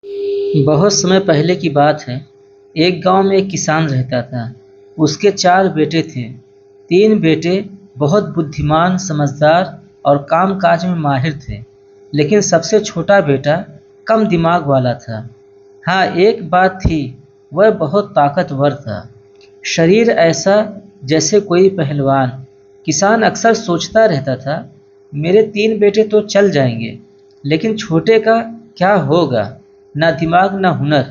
बहुत समय पहले की बात है। एक गांव में एक किसान रहता था। उसके 4 बेटे थे। 3 बेटे बहुत बुद्धिमान, समझदार और कामकाज में माहिर थे, लेकिन सबसे छोटा बेटा कम दिमाग वाला था। हाँ, एक बात थी, वह बहुत ताकतवर था। शरीर ऐसा जैसे कोई पहलवान। किसान अक्सर सोचता रहता था, मेरे 3 बेटे तो चल जाएंगे, लेकिन छोटे का क्या होगा? ना दिमाग ना हुनर,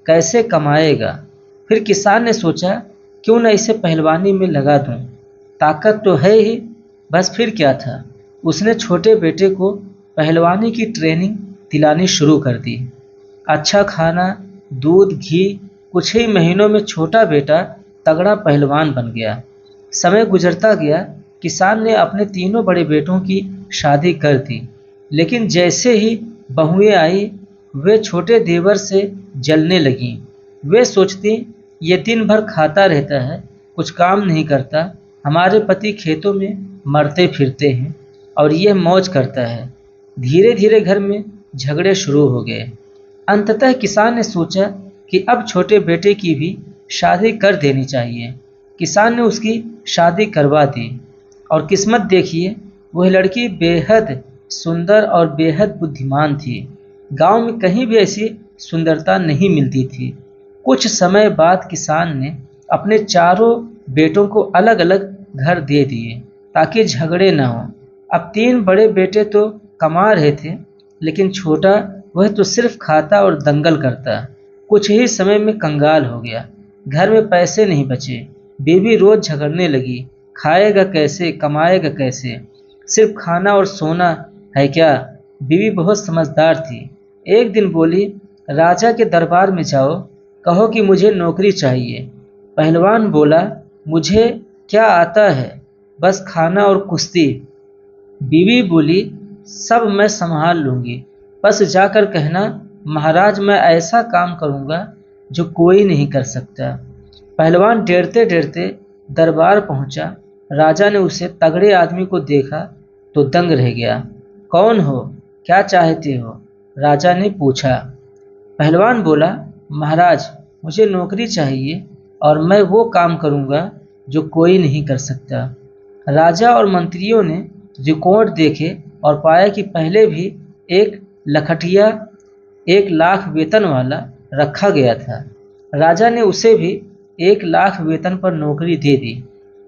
कैसे कमाएगा? फिर किसान ने सोचा, क्यों न इसे पहलवानी में लगा दूं। ताकत तो है ही, बस फिर क्या था। उसने छोटे बेटे को पहलवानी की ट्रेनिंग दिलानी शुरू कर दी। अच्छा खाना, दूध, घी। कुछ ही महीनों में छोटा बेटा तगड़ा पहलवान बन गया। समय गुजरता गया। किसान ने अपने तीनों बड़े बेटों की शादी कर दी, लेकिन जैसे ही बहुएं आई, वे छोटे देवर से जलने लगीं। वे सोचती, ये दिन भर खाता रहता है, कुछ काम नहीं करता। हमारे पति खेतों में मरते फिरते हैं और यह मौज करता है। धीरे धीरे घर में झगड़े शुरू हो गए। अंततः किसान ने सोचा कि अब छोटे बेटे की भी शादी कर देनी चाहिए। किसान ने उसकी शादी करवा दी, और किस्मत देखिए, वह लड़की बेहद सुंदर और बेहद बुद्धिमान थी। गांव में कहीं भी ऐसी सुंदरता नहीं मिलती थी। कुछ समय बाद किसान ने अपने चारों बेटों को अलग अलग घर दे दिए, ताकि झगड़े न हों। अब 3 बड़े बेटे तो कमा रहे थे, लेकिन छोटा, वह तो सिर्फ खाता और दंगल करता। कुछ ही समय में कंगाल हो गया। घर में पैसे नहीं बचे। बीवी रोज झगड़ने लगी, खाएगा कैसे, कमाएगा कैसे? सिर्फ खाना और सोना है क्या? बीवी बहुत समझदार थी। एक दिन बोली, राजा के दरबार में जाओ, कहो कि मुझे नौकरी चाहिए। पहलवान बोला, मुझे क्या आता है, बस खाना और कुश्ती। बीवी बोली, सब मैं संभाल लूंगी, बस जाकर कहना, महाराज मैं ऐसा काम करूंगा जो कोई नहीं कर सकता। पहलवान डरते डरते दरबार पहुंचा। राजा ने उसे तगड़े आदमी को देखा तो दंग रह गया। कौन हो, क्या चाहते हो? राजा ने पूछा। पहलवान बोला, महाराज मुझे नौकरी चाहिए और मैं वो काम करूंगा जो कोई नहीं कर सकता। राजा और मंत्रियों ने रिकॉर्ड देखे और पाया कि पहले भी एक लखटिया 1 लाख वेतन वाला रखा गया था। राजा ने उसे भी 1 लाख वेतन पर नौकरी दे दी।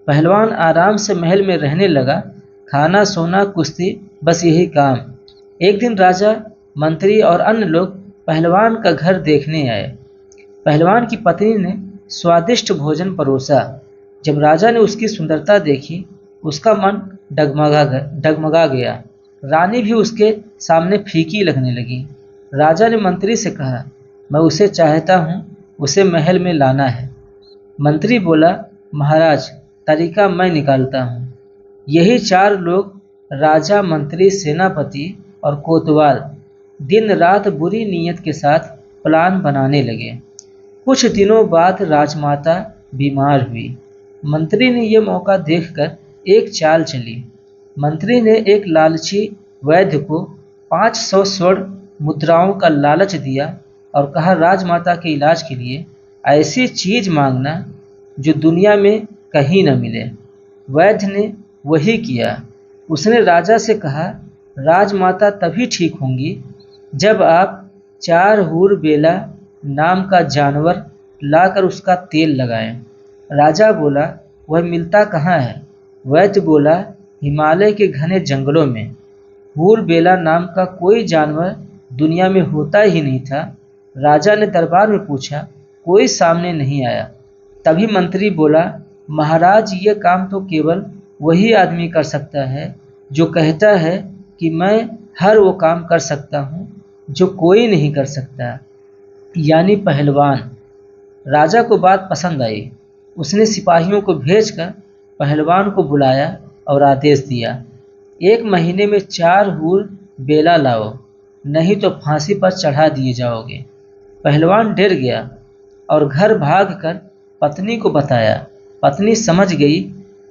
पहलवान आराम से महल में रहने लगा। खाना, सोना, कुश्ती, बस यही काम। एक दिन राजा, मंत्री और अन्य लोग पहलवान का घर देखने आए। पहलवान की पत्नी ने स्वादिष्ट भोजन परोसा। जब राजा ने उसकी सुंदरता देखी, उसका मन डगमगा गया। रानी भी उसके सामने फीकी लगने लगी। राजा ने मंत्री से कहा, मैं उसे चाहता हूँ, उसे महल में लाना है। मंत्री बोला, महाराज तरीका मैं निकालता हूँ। यही 4 लोग, राजा, मंत्री, सेनापति और कोतवाल, दिन रात बुरी नीयत के साथ प्लान बनाने लगे। कुछ दिनों बाद राजमाता बीमार हुई। मंत्री ने यह मौका देखकर एक चाल चली। मंत्री ने एक लालची वैद्य को 500 स्वर्ण मुद्राओं का लालच दिया और कहा, राजमाता के इलाज के लिए ऐसी चीज मांगना जो दुनिया में कहीं न मिले। वैद्य ने वही किया। उसने राजा से कहा, राजमाता तभी ठीक होंगी जब आप 4 हूर बेला नाम का जानवर लाकर उसका तेल लगाएं। राजा बोला, वह मिलता कहाँ है? वैद्य बोला, हिमालय के घने जंगलों में। हूर बेला नाम का कोई जानवर दुनिया में होता ही नहीं था। राजा ने दरबार में पूछा, कोई सामने नहीं आया। तभी मंत्री बोला, महाराज ये काम तो केवल वही आदमी कर सकता है जो कहता है कि मैं हर वो काम कर सकता हूँ जो कोई नहीं कर सकता, यानी पहलवान। राजा को बात पसंद आई। उसने सिपाहियों को भेजकर पहलवान को बुलाया और आदेश दिया, 1 महीने में 4 हूर बेला लाओ, नहीं तो फांसी पर चढ़ा दिए जाओगे। पहलवान डर गया और घर भागकर पत्नी को बताया। पत्नी समझ गई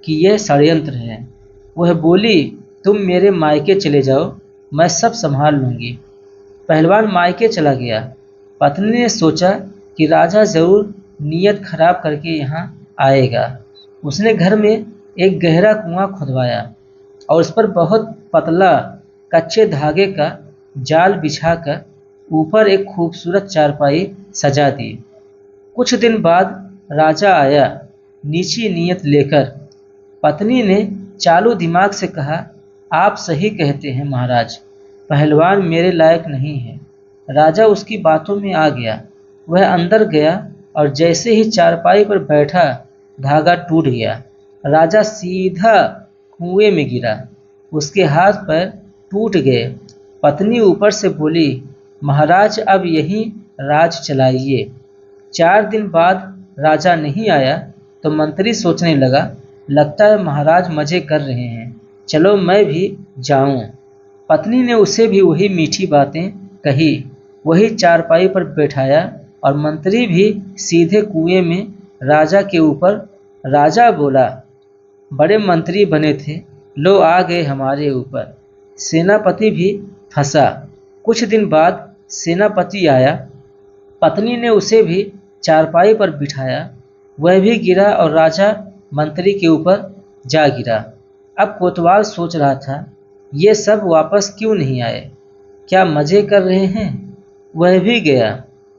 कि यह षड्यंत्र है। वह बोली, तुम मेरे मायके चले जाओ, मैं सब संभाल लूंगी। पहलवान मायके चला गया। पत्नी ने सोचा कि राजा जरूर नीयत खराब करके यहाँ आएगा। उसने घर में एक गहरा कुआं खुदवाया और उस पर बहुत पतला कच्चे धागे का जाल बिछाकर ऊपर एक खूबसूरत चारपाई सजा दी। कुछ दिन बाद राजा आया नीची नीयत लेकर। पत्नी ने चालू दिमाग से कहा, आप सही कहते हैं महाराज, पहलवान मेरे लायक नहीं है। राजा उसकी बातों में आ गया। वह अंदर गया और जैसे ही चारपाई पर बैठा धागा टूट गया। राजा सीधा कुएं में गिरा। उसके हाथ पैर टूट गए। पत्नी ऊपर से बोली, महाराज अब यही राज चलाइए। 4 दिन बाद राजा नहीं आया तो मंत्री सोचने लगा, लगता है महाराज मजे कर रहे हैं, चलो मैं भी जाऊं। पत्नी ने उसे भी वही मीठी बातें कही, वही चारपाई पर बैठाया और मंत्री भी सीधे कुएं में राजा के ऊपर। राजा बोला, बड़े मंत्री बने थे, लो आ गए हमारे ऊपर। सेनापति भी फंसा। कुछ दिन बाद सेनापति आया। पत्नी ने उसे भी चारपाई पर बिठाया। वह भी गिरा और राजा मंत्री के ऊपर जा गिरा। अब कोतवाल सोच रहा था, ये सब वापस क्यों नहीं आए, क्या मजे कर रहे हैं। वह भी गया।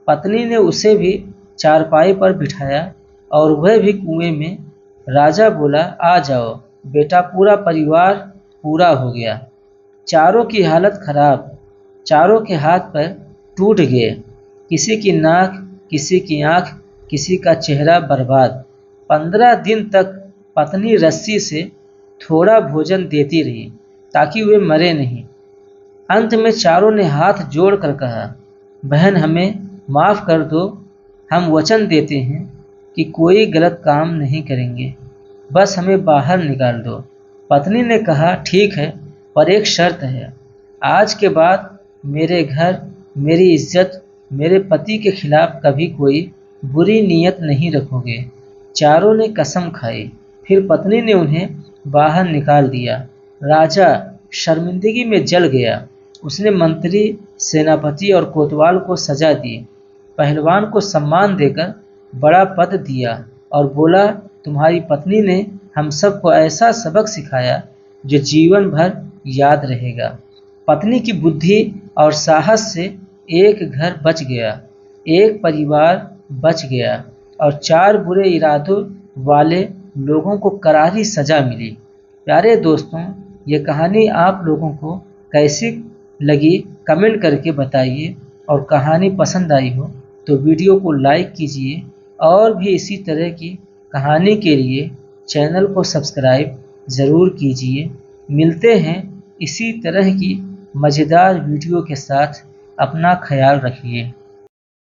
पत्नी ने उसे भी चारपाई पर बिठाया और वह भी कुएं में। राजा बोला, आ जाओ बेटा, पूरा परिवार पूरा हो गया। चारों की हालत खराब। चारों के हाथ पैर टूट गए। किसी की नाक, किसी की आंख, किसी का चेहरा बर्बाद। 15 दिन तक पत्नी रस्सी से थोड़ा भोजन देती रही ताकि वे मरे नहीं। अंत में चारों ने हाथ जोड़कर कहा, बहन हमें माफ़ कर दो, हम वचन देते हैं कि कोई गलत काम नहीं करेंगे, बस हमें बाहर निकाल दो। पत्नी ने कहा, ठीक है, पर एक शर्त है, आज के बाद मेरे घर, मेरी इज्जत, मेरे पति के खिलाफ कभी कोई बुरी नीयत नहीं रखोगे। चारों ने कसम खाई। फिर पत्नी ने उन्हें बाहर निकाल दिया। राजा शर्मिंदगी में जल गया। उसने मंत्री, सेनापति और कोतवाल को सजा दी। पहलवान को सम्मान देकर बड़ा पद दिया और बोला, तुम्हारी पत्नी ने हम सबको ऐसा सबक सिखाया जो जीवन भर याद रहेगा। पत्नी की बुद्धि और साहस से एक घर बच गया, एक परिवार बच गया और 4 बुरे इरादों वाले लोगों को करारी सजा मिली। प्यारे दोस्तों, ये कहानी आप लोगों को कैसी लगी कमेंट करके बताइए और कहानी पसंद आई हो तो वीडियो को लाइक कीजिए और भी इसी तरह की कहानी के लिए चैनल को सब्सक्राइब ज़रूर कीजिए। मिलते हैं इसी तरह की मज़ेदार वीडियो के साथ। अपना ख्याल रखिए।